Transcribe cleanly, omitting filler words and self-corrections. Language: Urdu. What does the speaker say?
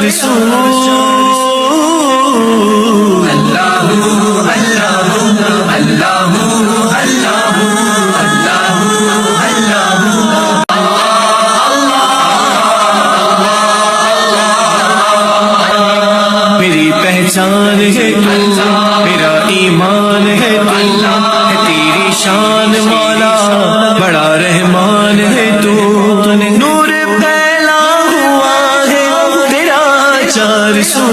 رسول اللہ اللہ اللہ اللہ میری پہچان ہے تو، میرا ایمان ہے تو، ہے تیری شان مولا، بڑا رحمان ہے تو، نور پھیلا ہوا ہے تیرا چار سو